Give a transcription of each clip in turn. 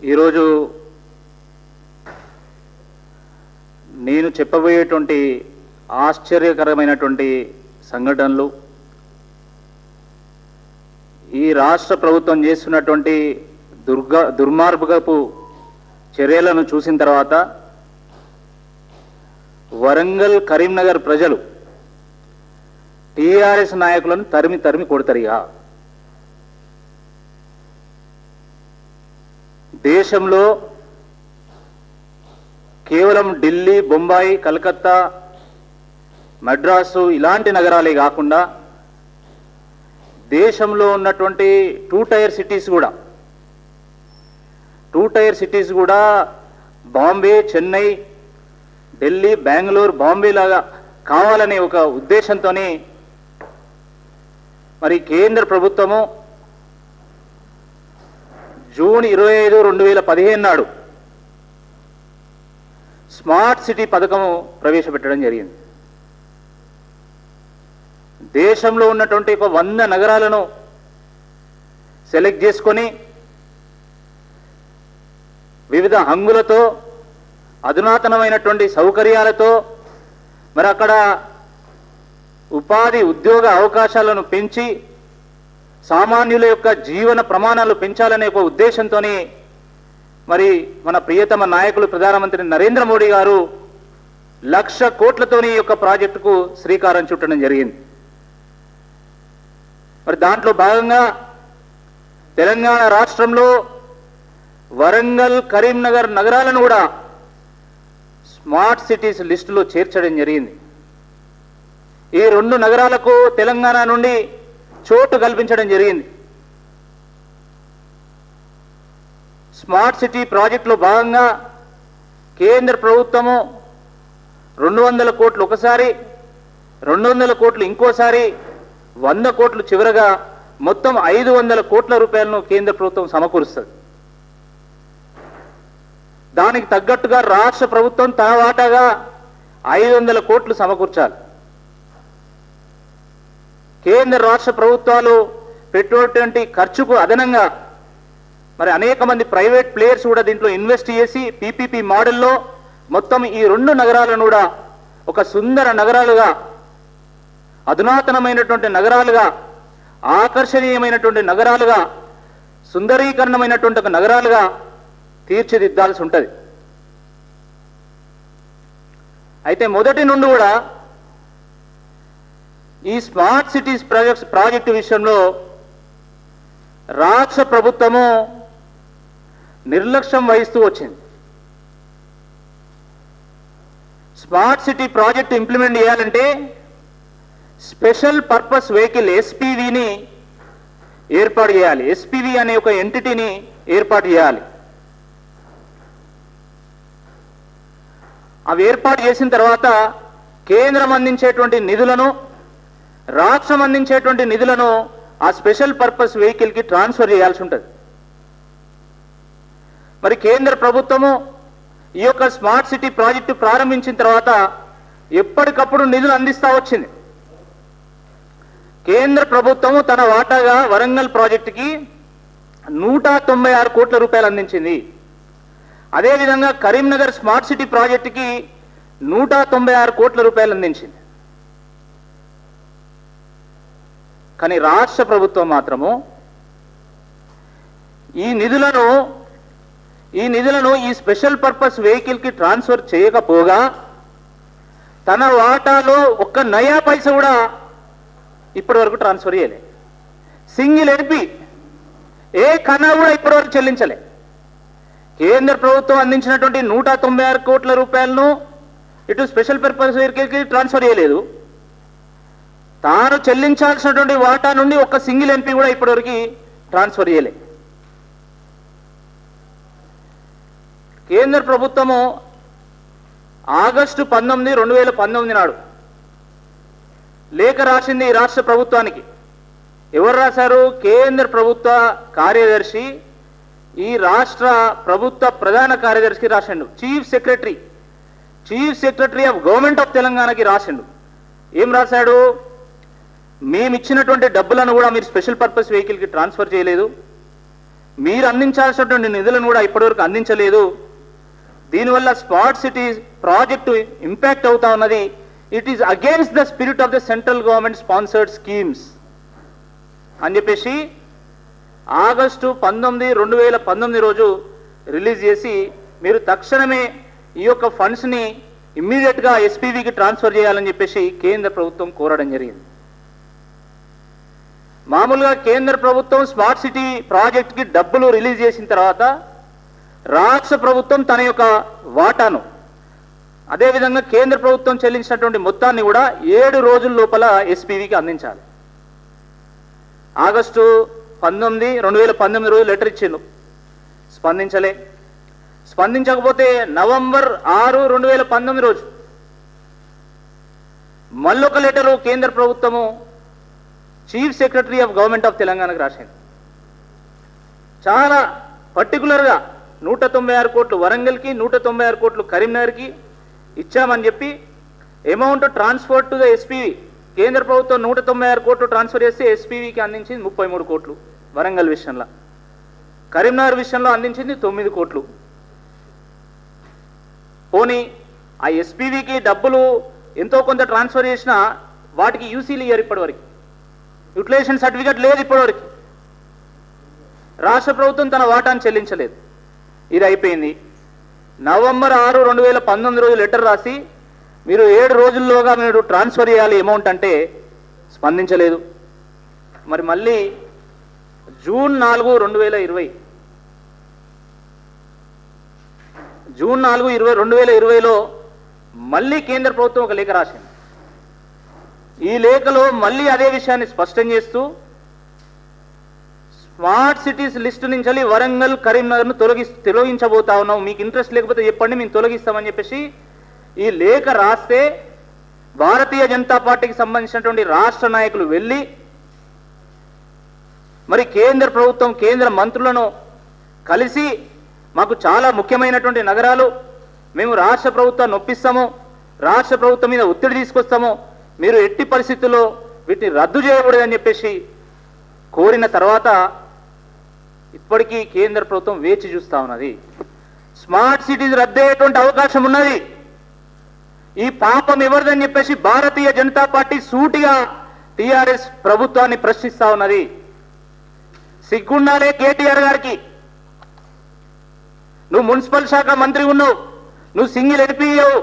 ఈరోజు నేను చెప్పబోయేటువంటి ఆశ్చర్యకరమైనటువంటి సంఘటనలు, ఈ రాష్ట్ర ప్రభుత్వం చేస్తున్నటువంటి దుర్మార్గపు చర్యలను చూసిన తర్వాత వరంగల్ కరీంనగర్ ప్రజలు టీఆర్ఎస్ నాయకులను తరిమి తరిమి కొడతారుగా. దేశంలో కేవలం ఢిల్లీ, బొంబాయి, కలకత్తా, మద్రాసు ఇలాంటి నగరాలే కాకుండా దేశంలో ఉన్నటువంటి టూ టైర్ సిటీస్ కూడా బాంబే, చెన్నై, ఢిల్లీ, బెంగళూరు, బాంబే లాగా కావాలనే ఒక ఉద్దేశంతోనే మరి కేంద్ర ప్రభుత్వము జూన్ 25, 2015 నాడు స్మార్ట్ సిటీ పథకము ప్రవేశపెట్టడం జరిగింది. దేశంలో ఉన్నటువంటి ఒక 100 నగరాలను సెలెక్ట్ చేసుకొని వివిధ హంగులతో, అధునాతనమైనటువంటి సౌకర్యాలతో మరి అక్కడ ఉపాధి, ఉద్యోగ అవకాశాలను పెంచి సామాన్యుల యొక్క జీవన ప్రమాణాలు పెంచాలనే ఒక ఉద్దేశంతోనే మరి మన ప్రియతమ నాయకులు ప్రధానమంత్రి నరేంద్ర మోడీ గారు 1,00,000 కోట్లతోని ఈ యొక్క ప్రాజెక్టుకు శ్రీకారం చుట్టడం జరిగింది. మరి దాంట్లో భాగంగా తెలంగాణ రాష్ట్రంలో వరంగల్, కరీంనగర్ నగరాలను కూడా స్మార్ట్ సిటీస్ లిస్టులో చేర్చడం జరిగింది. ఈ 2 నగరాలకు తెలంగాణ నుండి చోటు కల్పించడం జరిగింది. స్మార్ట్ సిటీ ప్రాజెక్టులో భాగంగా కేంద్ర ప్రభుత్వము 200 కోట్లు ఒకసారి, 200 కోట్లు ఇంకోసారి, 100 కోట్లు చివరగా మొత్తం 500 కోట్ల రూపాయలను కేంద్ర ప్రభుత్వం సమకూరుస్తుంది. దానికి తగ్గట్టుగా రాష్ట్ర ప్రభుత్వం తన వాటాగా 500 కోట్లు సమకూర్చాలి. కేంద్ర రాష్ట్ర ప్రభుత్వాలు పెట్టేటువంటి ఖర్చుకు అదనంగా మరి అనేక మంది ప్రైవేట్ ప్లేయర్స్ కూడా దీంట్లో ఇన్వెస్ట్ చేసి పీపీపీ మోడల్లో మొత్తం ఈ 2 నగరాలను కూడా ఒక సుందర నగరాలుగా, అధునాతనమైనటువంటి నగరాలుగా, ఆకర్షణీయమైనటువంటి నగరాలుగా, సుందరీకరణమైనటువంటి ఒక నగరాలుగా తీర్చిదిద్దాల్సి ఉంటుంది. అయితే మొదటి నుండి కూడా ఈ స్మార్ట్ సిటీస్ ప్రాజెక్టు విషయంలో రాష్ట్ర ప్రభుత్వము నిర్లక్ష్యం వహిస్తూ వచ్చింది. స్మార్ట్ సిటీ ప్రాజెక్టు ఇంప్లిమెంట్ చేయాలంటే స్పెషల్ పర్పస్ వెహికల్ ఎస్పీవీని ఏర్పాటు చేయాలి. ఎస్పీవీ అనే ఒక ఎంటిటీని ఏర్పాటు చేయాలి. అవి ఏర్పాటు చేసిన తర్వాత కేంద్రం అందించేటువంటి నిధులను, రాష్ట్రం అందించేటువంటి నిధులను ఆ స్పెషల్ పర్పస్ వెహికల్కి ట్రాన్స్ఫర్ చేయాల్సి ఉంటుంది. మరి కేంద్ర ప్రభుత్వము ఈ యొక్క స్మార్ట్ సిటీ ప్రాజెక్టు ప్రారంభించిన తర్వాత ఎప్పటికప్పుడు నిధులు అందిస్తూ వచ్చింది. కేంద్ర ప్రభుత్వము తన వాటాగా వరంగల్ ప్రాజెక్టుకి 196 కోట్ల రూపాయలు అందించింది. అదేవిధంగా కరీంనగర్ స్మార్ట్ సిటీ ప్రాజెక్టుకి 196 కోట్ల రూపాయలు అందించింది. కానీ రాష్ట్ర ప్రభుత్వం మాత్రము ఈ నిధులను ఈ స్పెషల్ పర్పస్ వెహికల్కి ట్రాన్స్ఫర్ చేయకపోగా తన వాటాలో ఒక్క నయా పైసా కూడా ఇప్పటి వరకు ట్రాన్స్ఫర్ చేయలే. సింగిల్ ఎంపీ ఏ కన్నా కూడా ఇప్పటి వరకు చెల్లించలే. కేంద్ర ప్రభుత్వం అందించినటువంటి 196 కోట్ల రూపాయలను ఇటు స్పెషల్ పర్పస్ వెహికల్కి ట్రాన్స్ఫర్ చేయలేదు. తాను చెల్లించాల్సినటువంటి వాటా నుండి ఒక్క సింగిల్ ఎంపీ కూడా ఇప్పటివరకు ట్రాన్స్ఫర్ చేయలే. కేంద్ర ప్రభుత్వము ఆగస్టు 19, 2019 నాడు లేఖ రాసింది ఈ రాష్ట్ర ప్రభుత్వానికి. ఎవరు రాశారు? కేంద్ర ప్రభుత్వ కార్యదర్శి ఈ రాష్ట్ర ప్రభుత్వ ప్రధాన కార్యదర్శికి రాసిండు. Chief secretary of government of తెలంగాణకి రాసిండు. ఏం రాశాడు? మేము ఇచ్చినటువంటి డబ్బులను కూడా మీరు స్పెషల్ పర్పస్ వెహికల్కి ట్రాన్స్ఫర్ చేయలేదు. మీరు అందించాల్సినటువంటి నిధులను కూడా ఇప్పటివరకు అందించలేదు. దీనివల్ల స్మార్ట్ సిటీ ప్రాజెక్టు ఇంపాక్ట్ అవుతా ఉన్నది. It is against the spirit of the central government sponsored schemes అని చెప్పేసి ఆగస్టు 19, 2019 రోజు రిలీజ్ చేసి మీరు తక్షణమే ఈ యొక్క ఫండ్స్ని ఇమ్మీడియట్గా ఎస్పీవీకి ట్రాన్స్ఫర్ చేయాలని చెప్పేసి కేంద్ర ప్రభుత్వం కోరడం జరిగింది. మామూలుగా కేంద్ర ప్రభుత్వం స్మార్ట్ సిటీ ప్రాజెక్ట్కి డబ్బులు రిలీజ్ చేసిన తర్వాత రాష్ట్ర ప్రభుత్వం తన యొక్క వాటాను, అదేవిధంగా కేంద్ర ప్రభుత్వం చెల్లించినటువంటి మొత్తాన్ని కూడా 7 రోజుల లోపల ఎస్పీవీకి అందించాలి. ఆగస్టు 19, 2019 రోజు లెటర్ ఇచ్చిండు, స్పందించలే. స్పందించకపోతే నవంబర్ 6, 2019 రోజు మళ్ళొక లెటరు కేంద్ర ప్రభుత్వము chief secretary of government of తెలంగాణకు రాసింది. చాలా పర్టికులర్గా 196 కోట్లు వరంగల్కి, 196 కోట్లు కరీంనగర్కి ఇచ్చామని చెప్పి amount transfer to the SPV, కేంద్ర ప్రభుత్వం 196 కోట్లు ట్రాన్స్ఫర్ చేస్తే ఎస్పీవీకి అందించింది 33 కోట్లు వరంగల్ విషయంలో, కరీంనగర్ విషయంలో అందించింది 9 కోట్లు. పోనీ ఆ ఎస్పీవీకి డబ్బులు ఎంతో కొంత ట్రాన్స్ఫర్ చేసినా వాటికి యూసీలు ఇయ్యారు ఇప్పటివరకు, యూటిలైజేషన్ సర్టిఫికేట్ లేదు ఇప్పటివరకు. రాష్ట్ర ప్రభుత్వం తన వాటాను చెల్లించలేదు. ఇది అయిపోయింది. నవంబర్ 6, 2019 రోజు లెటర్ రాసి మీరు 7 రోజుల్లోగా మీరు ట్రాన్స్ఫర్ చేయాలి అమౌంట్ అంటే స్పందించలేదు. మరి మళ్ళీ జూన్ 4, 2020లో మళ్ళీ కేంద్ర ప్రభుత్వం ఒక లేఖ రాసింది. ఈ లేఖలో మళ్ళీ అదే విషయాన్ని స్పష్టం చేస్తూ స్మార్ట్ సిటీస్ లిస్టు నుంచి వరంగల్, కరీంనగర్ను తొలగించబోతా ఉన్నాం, మీకు ఇంట్రెస్ట్ లేకపోతే చెప్పండి, మేము తొలగిస్తామని చెప్పేసి ఈ లేఖ రాస్తే భారతీయ జనతా పార్టీకి సంబంధించినటువంటి రాష్ట్ర నాయకులు వెళ్ళి మరి కేంద్ర ప్రభుత్వం, కేంద్ర మంత్రులను కలిసి మాకు చాలా ముఖ్యమైనటువంటి నగరాలు, మేము రాష్ట్ర ప్రభుత్వాన్ని ఒప్పిస్తాము, రాష్ట్ర ప్రభుత్వం మీద ఒత్తిడి తీసుకొస్తాము, మీరు ఎట్టి పరిస్థితుల్లో వీటిని రద్దు చేయకూడదని చెప్పేసి కోరిన తర్వాత ఇప్పటికీ కేంద్ర ప్రభుత్వం వేచి చూస్తా ఉన్నది. స్మార్ట్ సిటీస్ రద్దయ్యేటువంటి అవకాశం ఉన్నది. ఈ పాపం ఎవరిదని చెప్పేసి భారతీయ జనతా పార్టీ సూటిగా టీఆర్ఎస్ ప్రభుత్వాన్ని ప్రశ్నిస్తా ఉన్నది. సిగ్గుండాలే కేటీఆర్ గారికి. నువ్వు మున్సిపల్ శాఖ మంత్రి ఉన్నావు, నువ్వు సింగిల్ ఎడిపియవు,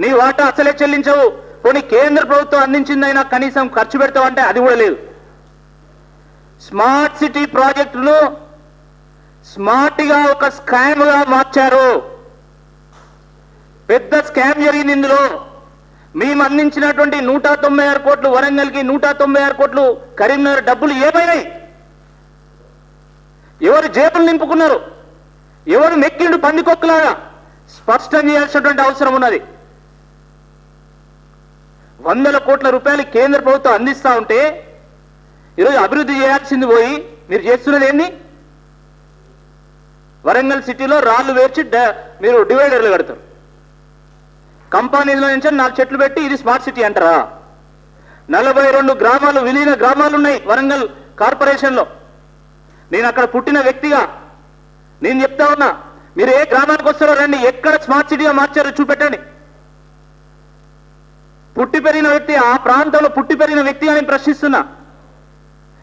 నీ వాటా అసలే చెల్లించవు, పోనీ కేంద్ర ప్రభుత్వం అందించిందైనా కనీసం ఖర్చు పెడతావంటే అది కూడా లేదు. స్మార్ట్ సిటీ ప్రాజెక్టును స్మార్ట్గా ఒక స్కామ్గా మార్చారు. పెద్ద స్కామ్ జరిగింది ఇందులో. మేము అందించినటువంటి 196 కోట్లు వరంగల్కి, 196 కోట్లు కరీంనగర్ డబ్బులు ఏమైనాయి? ఎవరు జేబులు నింపుకున్నారు? ఎవరు మెక్కిండు పందికొక్కలాగా? స్పష్టం చేయాల్సినటువంటి అవసరం ఉన్నది. 100 కోట్ల రూపాయలు కేంద్ర ప్రభుత్వం అందిస్తా ఉంటే ఈరోజు అభివృద్ధి చేయాల్సింది పోయి మీరు చేస్తున్నది ఏంది? వరంగల్ సిటీలో రాళ్ళు వేర్చి మీరు డివైడర్లు కడతారు. కంపెనీలో నుంచి 4 చెట్లు పెట్టి ఇది స్మార్ట్ సిటీ అంటారా? 42 గ్రామాలు, విలీన గ్రామాలు ఉన్నాయి వరంగల్ కార్పొరేషన్లో. నేను అక్కడ పుట్టిన వ్యక్తిగా నేను చెప్తా ఉన్నా, మీరు ఏ గ్రామానికి వస్తారో రండి, ఎక్కడ స్మార్ట్ సిటీగా మార్చారో చూపెట్టండి. పుట్టి పెరిగిన వ్యక్తి, ఆ ప్రాంతంలో పుట్టి పెరిగిన వ్యక్తిగా నేను ప్రశ్నిస్తున్నా.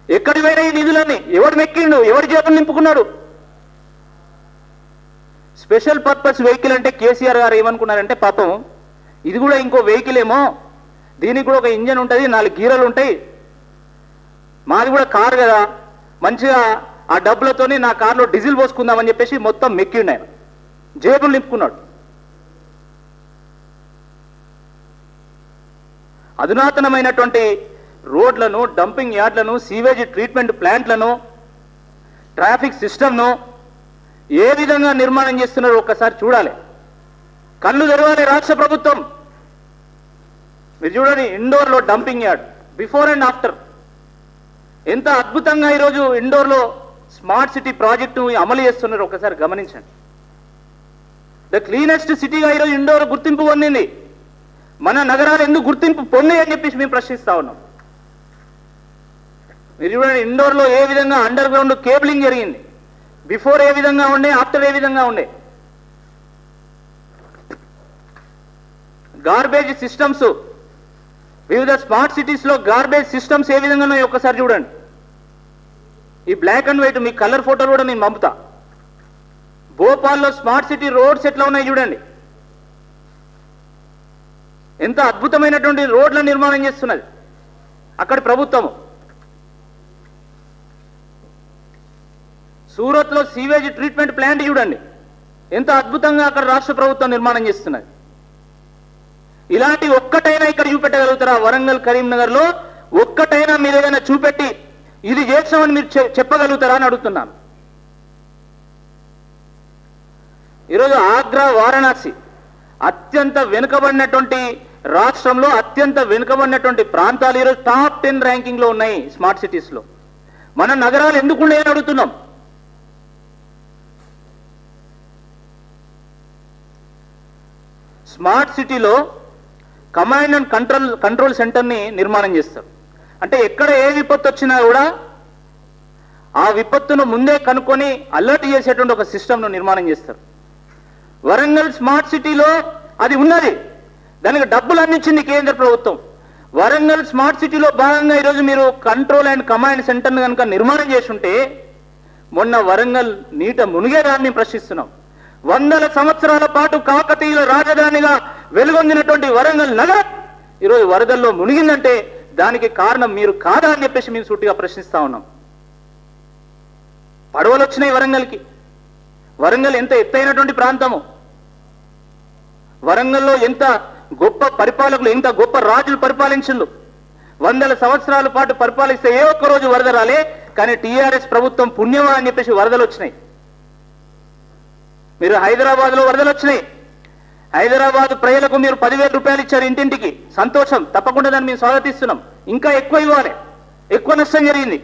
ఎక్కడి పోయినా ఈ నిధులన్నీ ఎవడు మెక్కిండు? ఎవరి జేబులు నింపుకున్నాడు? స్పెషల్ పర్పస్ వెహికల్ అంటే కేసీఆర్ గారు ఏమనుకున్నారంటే, పాపం ఇది కూడా ఇంకో వెహికల్ ఏమో, దీనికి కూడా ఒక ఇంజన్ ఉంటుంది, 4 గీరలు ఉంటాయి, మాది కూడా కారు కదా, మంచిగా ఆ డబ్బులతోని నా కారులో డీజిల్ పోసుకుందామని చెప్పేసి మొత్తం మెక్కిండు ఆయన, జేబులు నింపుకున్నాడు. అధునాతనమైనటువంటి రోడ్లను, డంపింగ్ యార్డ్లను, సీవేజ్ ట్రీట్మెంట్ ప్లాంట్లను, ట్రాఫిక్ సిస్టమ్ను ఏ విధంగా నిర్మాణం చేస్తున్నారో ఒక్కసారి చూడాలి. కళ్ళు తెరవాలి రాష్ట్ర ప్రభుత్వం. మీరు చూడండి, ఇండోర్లో dumping yard before and after ఎంత అద్భుతంగా ఈరోజు ఇండోర్లో స్మార్ట్ సిటీ ప్రాజెక్టు అమలు చేస్తున్నారు ఒకసారి గమనించండి. ద క్లీనెస్ట్ సిటీగా ఈరోజు ఇండోర్ గుర్తింపు పొందింది. మన నగరాలు ఎందుకు గుర్తింపు పొంది అని చెప్పేసి మేము ప్రశ్నిస్తా ఉన్నాం. మీరు చూడండి, ఇండోర్లో ఏ విధంగా అండర్ గ్రౌండ్ కేబులింగ్ జరిగింది, బిఫోర్ ఏ విధంగా ఉండే, ఆఫ్టర్ ఏ విధంగా ఉండే. గార్బేజ్ సిస్టమ్స్, వివిధ స్మార్ట్ సిటీస్లో గార్బేజ్ సిస్టమ్స్ ఏ విధంగా ఉన్నాయో ఒక్కసారి చూడండి. ఈ బ్లాక్ అండ్ వైట్ మీ కలర్ ఫోటోలు కూడా నేను పంపుతా. భోపాల్లో స్మార్ట్ సిటీ రోడ్స్ ఎట్లా ఉన్నాయి చూడండి. ఎంత అద్భుతమైనటువంటి రోడ్ల నిర్మాణం చేస్తున్నది అక్కడి ప్రభుత్వము. సూరత్లో సీవేజ్ ట్రీట్మెంట్ ప్లాంట్ చూడండి, ఎంత అద్భుతంగా అక్కడ రాష్ట్ర ప్రభుత్వం నిర్మాణం చేస్తున్నది. ఇలాంటి ఒక్కటైనా ఇక్కడ చూపెట్టగలుగుతారా? వరంగల్, కరీంనగర్లో ఒక్కటైనా మీరు ఏదైనా చూపెట్టి ఇది చేస్తామని మీరు చెప్పగలుగుతారా అని అడుగుతున్నాను. ఈరోజు ఆగ్రా, వారణాసి అత్యంత వెనుకబడినటువంటి రాష్ట్రంలో అత్యంత వెనుకబడినటువంటి ప్రాంతాలు ఈరోజు టాప్ 10 ర్యాంకింగ్లో ఉన్నాయి స్మార్ట్ సిటీస్లో. మన నగరాలు ఎందుకు ఉన్నాయని అడుగుతున్నాం. స్మార్ట్ సిటీలో కమాండ్ అండ్ కంట్రోల్ సెంటర్ని నిర్మాణం చేస్తారు. అంటే ఎక్కడ ఏ విపత్తు వచ్చినా కూడా ఆ విపత్తును ముందే కనుక్కొని అలర్ట్ చేసేటువంటి ఒక సిస్టమ్ను నిర్మాణం చేస్తారు. వరంగల్ స్మార్ట్ సిటీలో అది ఉన్నది, దానికి డబ్బులు అందించింది కేంద్ర ప్రభుత్వం. వరంగల్ స్మార్ట్ సిటీలో భాగంగా ఈరోజు మీరు కంట్రోల్ అండ్ కమాండ్ సెంటర్ను కనుక నిర్మాణం చేస్తుంటే మొన్న వరంగల్ నీట మునిగేదాన్ని ప్రశ్నిస్తున్నాం. 100 సంవత్సరాల పాటు కాకతీయుల రాజధానిగా వెలుగొందినటువంటి వరంగల్ నగరం ఈరోజు వరదల్లో మునిగిందంటే దానికి కారణం మీరు కాదా అని చెప్పేసి మేము సూటిగా ప్రశ్నిస్తా ఉన్నాం. పడవలు వచ్చినాయి వరంగల్కి. వరంగల్ ఎంత ఎత్తైనటువంటి ప్రాంతము. వరంగల్లో ఎంత గొప్ప పరిపాలకులు, ఎంత గొప్ప రాజులు పరిపాలించిండ్రు. 100 సంవత్సరాల పాటు పరిపాలిస్తే ఏ ఒక్క రోజు వరద రాలే, కానీ టీఆర్ఎస్ ప్రభుత్వం పుణ్యమా అని చెప్పేసి వరదలు వచ్చినాయి. మీరు హైదరాబాద్లో వరదలు వచ్చినాయి. హైదరాబాద్ ప్రజలకు మీరు 10,000 రూపాయలు ఇచ్చారు ఇంటింటికి, సంతోషం, తప్పకుండా దాన్ని మేము స్వాగతిస్తున్నాం. ఇంకా ఎక్కువ ఇవ్వాలి, ఎక్కువ నష్టం జరిగింది.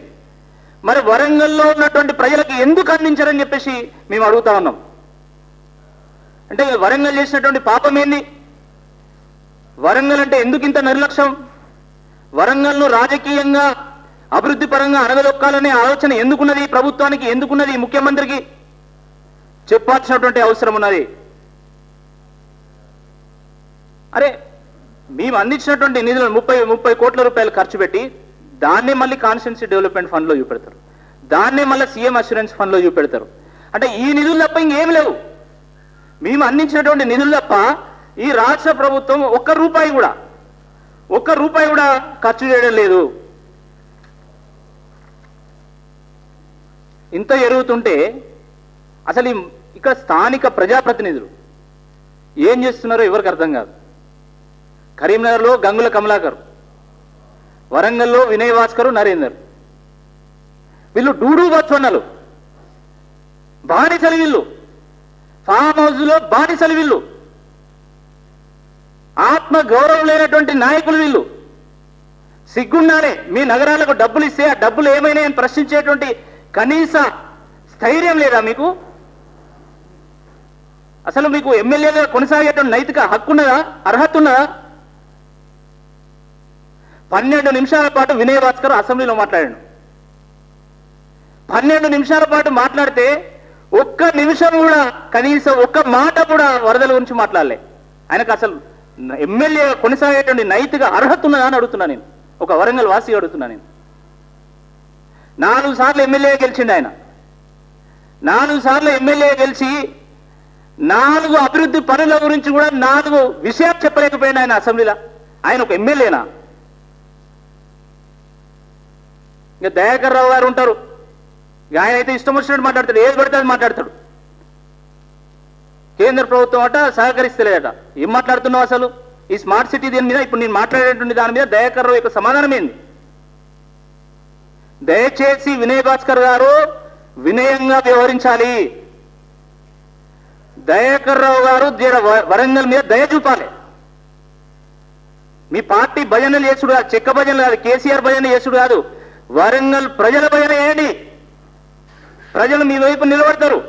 మరి వరంగల్లో ఉన్నటువంటి ప్రజలకు ఎందుకు అందించారని చెప్పేసి మేము అడుగుతా ఉన్నాం. అంటే వరంగల్ చేసినటువంటి పాపం ఏంది? వరంగల్ అంటే ఎందుకు ఇంత నిర్లక్ష్యం? వరంగల్ను రాజకీయంగా అభివృద్ధి పరంగా అనగదొక్కాలనే ఆలోచన ఎందుకున్నది ప్రభుత్వానికి, ఎందుకున్నది ముఖ్యమంత్రికి? చెప్పాల్సినటువంటి అవసరం ఉన్నది. అరే మేము అందించినటువంటి నిధులను 30 కోట్ల రూపాయలు ఖర్చు పెట్టి దాన్నే మళ్ళీ కాన్స్టిట్యున్సీ డెవలప్మెంట్ ఫండ్లో చూపెడతారు, దాన్నే మళ్ళీ సీఎం అష్యూరెన్స్ ఫండ్లో చూపెడతారు. అంటే ఈ నిధులు తప్ప ఇంకేం లేవు. మేము అందించినటువంటి నిధులు తప్ప ఈ రాష్ట్ర ప్రభుత్వం ఒక్క రూపాయి కూడా ఖర్చు చేయడం లేదు. ఇంత జరుగుతుంటే అసలు ఇక్కడ స్థానిక ప్రజాప్రతినిధులు ఏం చేస్తున్నారో ఎవరికి అర్థం కాదు. కరీంనగర్లో గంగుల కమలాకర్, వరంగల్లో వినయ్ భాస్కర్, నరేందర్, వీళ్ళు డూడు బచ్చన్నలు, బానిసలు వీళ్ళు, ఫామ్ హౌస్లో బానిసలు వీళ్ళు, ఆత్మ గౌరవం లేనటువంటి నాయకులు వీళ్ళు. సిగ్గుండాలే. మీ నగరాలకు డబ్బులు ఇస్తే ఆ డబ్బులు ఏమైనాయని ప్రశ్నించేటువంటి కనీస స్థైర్యం లేదా మీకు? అసలు మీకు ఎమ్మెల్యేగా కొనసాగేటువంటి నైతిక హక్కు ఉన్నదా, అర్హత ఉన్నదా? 12 నిమిషాల పాటు వినయ్ భాస్కర్ అసెంబ్లీలో మాట్లాడాడు. 12 నిమిషాల పాటు మాట్లాడితే ఒక్క నిమిషం కూడా, కనీసం ఒక్క మాట కూడా వరదల గురించి మాట్లాడలే. ఆయనకు అసలు ఎమ్మెల్యే కొనసాగేటువంటి నైతిక అర్హత ఉన్నదా అని అడుగుతున్నా నేను, ఒక వరంగల్ వాసి అడుగుతున్నా నేను. 4 సార్లు ఎమ్మెల్యే గెలిచిండు ఆయన. 4 సార్లు ఎమ్మెల్యే గెలిచి 4 అభివృద్ధి పనుల గురించి కూడా 4 విషయాలు చెప్పలేకపోయింది ఆయన అసెంబ్లీలో. ఆయన ఒక ఎమ్మెల్యేనా? ఇంకా దయాకర్ రావు గారు ఉంటారు, ఆయన అయితే ఇష్టం వచ్చినట్టు మాట్లాడతాడు, ఏది పడితే అది మాట్లాడతాడు. కేంద్ర ప్రభుత్వం అట సహకరిస్తలేదట. ఏం మాట్లాడుతున్నావు అసలు? ఈ స్మార్ట్ సిటీ దీని మీద ఇప్పుడు నేను మాట్లాడేటువంటి దాని మీద దయాకర్ రావు యొక్క సమాధానం ఏంది? దయచేసి వినయ్ భాస్కర్ గారు వినయంగా వ్యవహరించాలి. దయాకర్ రావు గారు వరంగల్ మీద దయ చూపాలి. మీ పార్టీ భజనలు చేసుడు కాదు, చెక్క భజనలు కాదు, కేసీఆర్ భజన చేసుడు కాదు, వరంగల్ ప్రజల భజన ఏంటి? ప్రజలు మీ వైపు నిలబడతారు.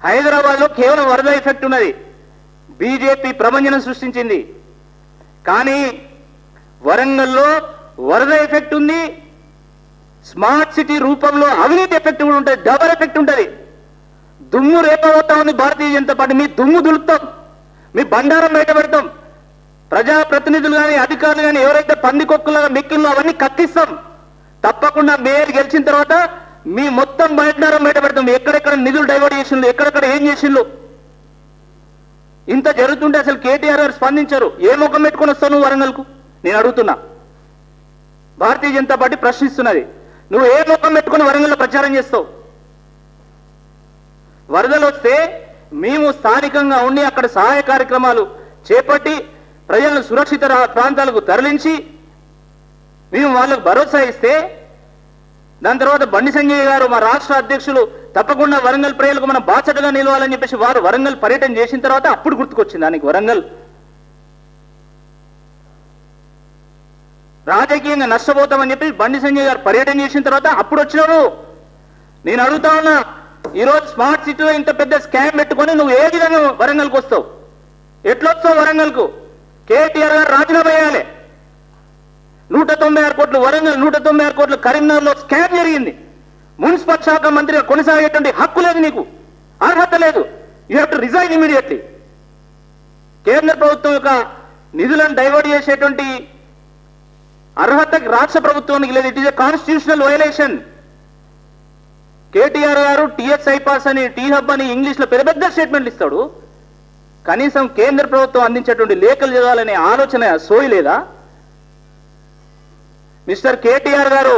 హైదరాబాద్లో కేవలం వరద ఎఫెక్ట్ ఉన్నది, బీజేపీ ప్రభంజనం సృష్టించింది. కానీ వరంగల్లో వరద ఎఫెక్ట్ ఉంది, స్మార్ట్ సిటీ రూపంలో అవినీతి ఎఫెక్ట్ కూడా ఉంటుంది, డబల్ ఎఫెక్ట్ ఉంటుంది. దుమ్ము రేపబోతా ఉంది భారతీయ జనతా పార్టీ. మీ దుమ్ము దులుపుతాం, మీ బండారం బయట పెడతాం. ప్రజాప్రతినిధులు కానీ అధికారులు కానీ ఎవరైతే పందికొక్కుల మెక్కిల్లో అవన్నీ కత్తిస్తాం. తప్పకుండా మేయర్ గెలిచిన తర్వాత మీ మొత్తం బండారం బయట పెడతాం. ఎక్కడెక్కడ నిధులు డైవర్ట్ చేసిండ్రు, ఎక్కడెక్కడ ఏం చేసిండ్రు. ఇంత జరుగుతుంటే అసలు కేటీఆర్ గారు స్పందించారు. ఏ ముఖం పెట్టుకొని వస్తావు నువ్వు వరంగల్కు? నేను అడుగుతున్నా. భారతీయ జనతా పార్టీ ప్రశ్నిస్తున్నది. నువ్వు ఏ ముఖం పెట్టుకొని వరంగల్లో ప్రచారం చేస్తావు? వరదలు వస్తే మేము స్థానికంగా ఉండి అక్కడ సహాయ కార్యక్రమాలు చేపట్టి ప్రజలను సురక్షిత ప్రాంతాలకు తరలించి మేము వాళ్ళకు భరోసా ఇస్తే, దాని తర్వాత బండి సంజయ్ గారు మా రాష్ట్ర అధ్యక్షులు తప్పకుండా వరంగల్ ప్రజలకు మనం బాధ్యతగా నిలవాలని చెప్పేసి వారు వరంగల్ పర్యటన చేసిన తర్వాత అప్పుడు గుర్తుకొచ్చింది దానికి వరంగల్ రాజకీయంగా నష్టపోతామని చెప్పి బండి సంజయ్ గారు పర్యటన చేసిన తర్వాత అప్పుడు వచ్చినావు. నేను అడుగుతా ఉన్నా, ఈరోజు స్మార్ట్ సిటీలో ఇంత పెద్ద స్కామ్ పెట్టుకొని నువ్వు ఏ విధంగా వరంగల్కి వస్తావు? ఎట్లొస్తావు వరంగల్కు? కేటీఆర్ గారు రాజీనామా చేయాలి. 196 కోట్లు వరంగల్, 196 కోట్లు కరీంనగర్లో స్కామ్ జరిగింది. మున్సిపల్ శాఖ మంత్రిగా కొనసాగేటువంటి హక్కు లేదు, నీకు అర్హత లేదు. You have to resign immediately. కేంద్ర ప్రభుత్వం యొక్క నిధులను డైవర్ట్ చేసేటువంటి అర్హత రాష్ట్ర ప్రభుత్వానికి లేదు. It is a constitutional violation. KTR గారు టీఎస్ ఐపాస్ అని, టీ హబ్ అని ఇంగ్లీష్లో పెద్ద పెద్ద స్టేట్మెంట్లు ఇస్తాడు. కనీసం కేంద్ర ప్రభుత్వం అందించేటువంటి లేఖలు చదవాలనే ఆలోచన సోయి లేదా? మిస్టర్ కేటీఆర్ గారు,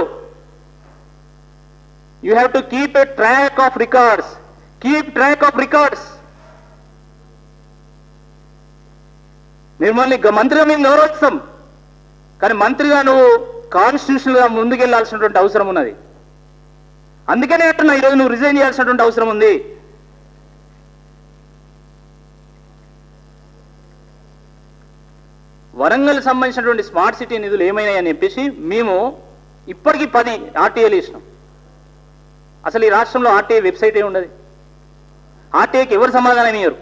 you have to keep a track of records. Keep track of records. మిమ్మల్ని మంత్రిగా మేము గౌరవిస్తాం, కానీ మంత్రిగా నువ్వు కాన్స్టిట్యూషనల్ గా ముందుకెళ్లాల్సినటువంటి అవసరం ఉన్నది. అందుకనే అంటున్నా, ఈరోజు నువ్వు రిజైన్ చేయాల్సినటువంటి అవసరం ఉంది. వరంగల్ సంబంధించినటువంటి స్మార్ట్ సిటీ నిధులు ఏమైనాయని చెప్పేసి మేము ఇప్పటికీ 10 ఆర్టీఏలు ఇచ్చినాం. అసలు ఈ రాష్ట్రంలో ఆర్టీఏ వెబ్సైట్ ఏమి ఉండదు. ఆర్టీఏకి ఎవరు సమాధానం ఇయ్యరు.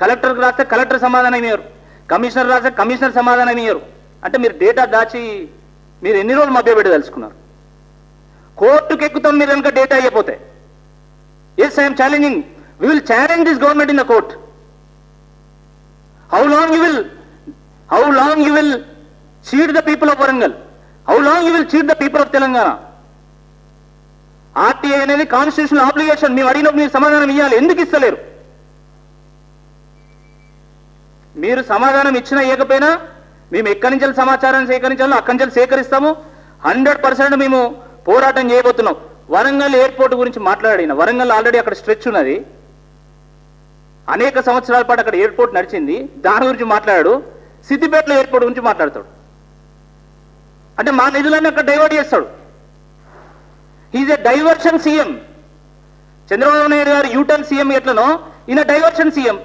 కలెక్టర్కి రాస్తే కలెక్టర్ సమాధానం ఇయ్యరు, కమిషనర్ రాస్తే కమిషనర్ సమాధానం ఇయ్యరు. అంటే మీరు డేటా దాచి మీరు ఎన్ని రోజులు మభ్యపెట్టదలుచుకున్నారు? కోర్టుకు ఎక్కుతాం మీరు కనుక డేటా అయిపోతే. Yes, I'm challenging. We will challenge this government in the court. How long you will cheat the people of Warangal? How long you will cheat the people of Telangana? RTI అనేది constitutional obligation. మేము అడిగినప్పుడు మీరు సమాధానం ఇవ్వాలి. ఎందుకు ఇస్తలేరు? మీరు సమాధానం ఇచ్చినా ఇవ్వకపోయినా మేము ఎక్కడి నుంచి సమాచారం సేకరించాలో అక్కడి నుంచి సేకరిస్తాము. 100% మేము పోరాటం చేయబోతున్నాం. వరంగల్ ఎయిర్పోర్ట్ గురించి మాట్లాడిన, వరంగల్ ఆల్రెడీ అక్కడ స్ట్రెచ్ ఉన్నది, అనేక సంవత్సరాల పాటు అక్కడ ఎయిర్పోర్ట్ నడిచింది. దాని గురించి మాట్లాడాడు. సిద్దిపేటలో ఎయిర్పోర్ట్ గురించి మాట్లాడతాడు. అంటే మా నిధులన్నీ అక్కడ డైవర్ట్ చేస్తాడు. He's a diversion CM. Chandrababu Naidu గారు యూటర్న్ సీఎం ఎట్లనో ఈయన డైవర్షన్ సీఎం.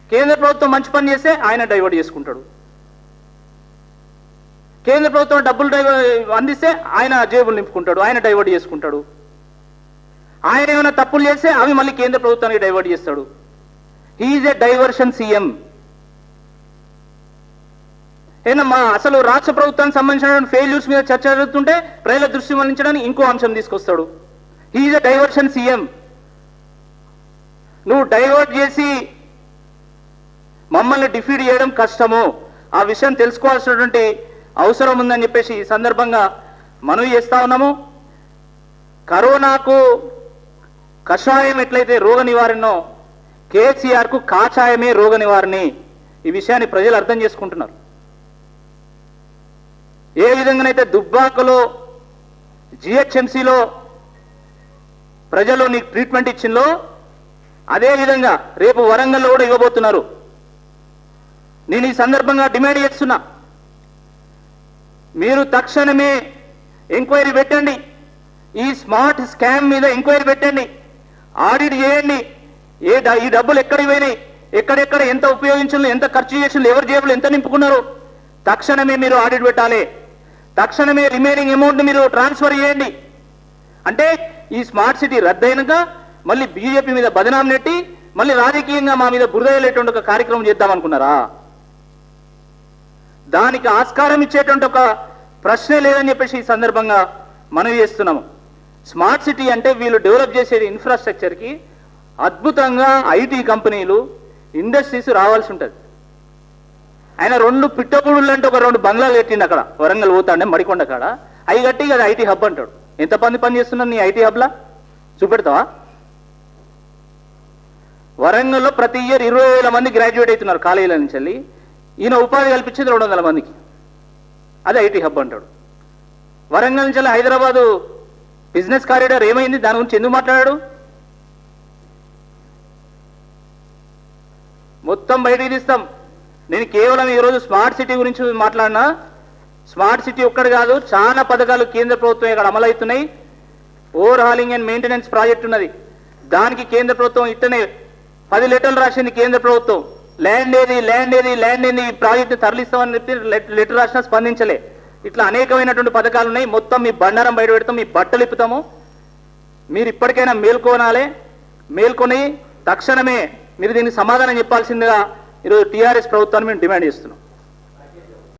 కేంద్ర ప్రభుత్వం మంచి పని చేస్తే ఆయన డైవర్ట్ చేసుకుంటాడు. కేంద్ర ప్రభుత్వం డబ్బులు అందిస్తే ఆయన జేబులు నింపుకుంటాడు, ఆయన డైవర్ట్ చేసుకుంటాడు. ఆయన ఏమైనా తప్పులు చేస్తే అవి మళ్ళీ కేంద్ర ప్రభుత్వానికి డైవర్ట్ చేస్తాడు. హీఈస్ ఎ డైవర్షన్ సీఎం. ఏనమ్మా, అసలు రాష్ట్ర ప్రభుత్వానికి సంబంధించిన ఫెయిల్యూర్స్ మీద చర్చ జరుగుతుంటే ప్రజల దృష్టి మళ్లించడానికి ఇంకో అంశం తీసుకొస్తాడు. హీఈస్ ఎ డైవర్షన్ సీఎం. నువ్వు డైవర్ట్ చేసి మమ్మల్ని డిఫీట్ చేయడం కష్టము. ఆ విషయం తెలుసుకోవాల్సినటువంటి అవసరం ఉందని చెప్పేసి ఈ సందర్భంగా మనవి చేస్తా ఉన్నాము. కరోనాకు కషాయం ఎట్లయితే రోగ నివారణో, కేసీఆర్కు కాషాయమే రోగ నివారణి. ఈ విషయాన్ని ప్రజలు అర్థం చేసుకుంటున్నారు. ఏ విధంగానైతే దుబ్బాకలో జిహెచ్ఎంసీలో ప్రజలు నీకు ట్రీట్మెంట్ ఇచ్చిందో అదేవిధంగా రేపు వరంగల్లో కూడా ఇవ్వబోతున్నారు. నేను ఈ సందర్భంగా డిమాండ్ చేస్తున్నా, మీరు తక్షణమే ఎంక్వైరీ పెట్టండి. ఈ స్మార్ట్ స్కామ్ మీద ఎంక్వైరీ పెట్టండి, ఆడిట్ చేయండి. ఈ డబ్బులు ఎక్కడికి పోయినాయి, ఎక్కడెక్కడ ఎంత ఉపయోగించాలి, ఎంత ఖర్చు చేసిండ్రు, ఎవరి జేబులు ఎంత నింపుకున్నారు, తక్షణమే మీరు ఆడిట్ పెట్టాలి. తక్షణమే రిమైనింగ్ అమౌంట్ మీరు ట్రాన్స్ఫర్ చేయండి. అంటే ఈ స్మార్ట్ సిటీ రద్దయినాక మళ్ళీ బీజేపీ మీద బదనాం నెట్టి మళ్ళీ రాజకీయంగా మా మీద బురదయ్యేటువంటి ఒక కార్యక్రమం చేద్దామనుకున్నారా? దానికి ఆస్కారం ఇచ్చేటువంటి ఒక ప్రశ్నే లేదని చెప్పేసి ఈ సందర్భంగా మనవి చేస్తున్నాము. స్మార్ట్ సిటీ అంటే వీళ్ళు డెవలప్ చేసే ఇన్ఫ్రాస్ట్రక్చర్కి అద్భుతంగా ఐటీ కంపెనీలు ఇండస్ట్రీస్ రావాల్సి ఉంటుంది. ఆయన 2 పిట్టగూడులు అంటే ఒక 2 బంగ్లాలు కట్టిండు అక్కడ వరంగల్ పోతాండే మడికొండ కాడ. అవి కట్టి కదా ఐటీ హబ్ అంటాడు. ఎంతమంది పని చేస్తున్నారు నీ ఐటీ హబ్లా చూపెడతావా? వరంగల్లో ప్రతి ఇయర్ 20,000 మంది గ్రాడ్యుయేట్ అవుతున్నారు కాలేజీల నుంచి వెళ్ళి. ఈయన ఉపాధి కల్పించేది 200 మందికి. అది ఐటీ హబ్ అంటాడు. వరంగల్ నుంచి వెళ్ళి హైదరాబాదు బిజినెస్ కారిడార్ ఏమైంది? దాని గురించి ఎందుకు మాట్లాడాడు? మొత్తం బయటికి తీస్తాం. నేను కేవలం ఈరోజు స్మార్ట్ సిటీ గురించి మాట్లాడినా. స్మార్ట్ సిటీ ఒక్కటి కాదు, చాలా పథకాలు కేంద్ర ప్రభుత్వం ఇక్కడ అమలవుతున్నాయి. Overhauling and maintenance project ఉన్నది. దానికి కేంద్ర ప్రభుత్వం ఇట్టనే 10 లెటర్లు రాసింది. కేంద్ర ప్రభుత్వం ల్యాండ్ ఏది ఈ ప్రాజెక్టు తరలిస్తామని చెప్పి లెటర్ రాసినా స్పందించలే. ఇట్లా అనేకమైనటువంటి పథకాలు ఉన్నాయి. మొత్తం మీ బండారం బయట పెడతాం, మీ బట్టలు ఇప్పుతాము. మీరు ఇప్పటికైనా మేల్కొని తక్షణమే మీరు దీనికి సమాధానం చెప్పాల్సిందిగా ఈరోజు టీఆర్ఎస్ ప్రభుత్వాన్ని మేము డిమాండ్ చేస్తున్నాం.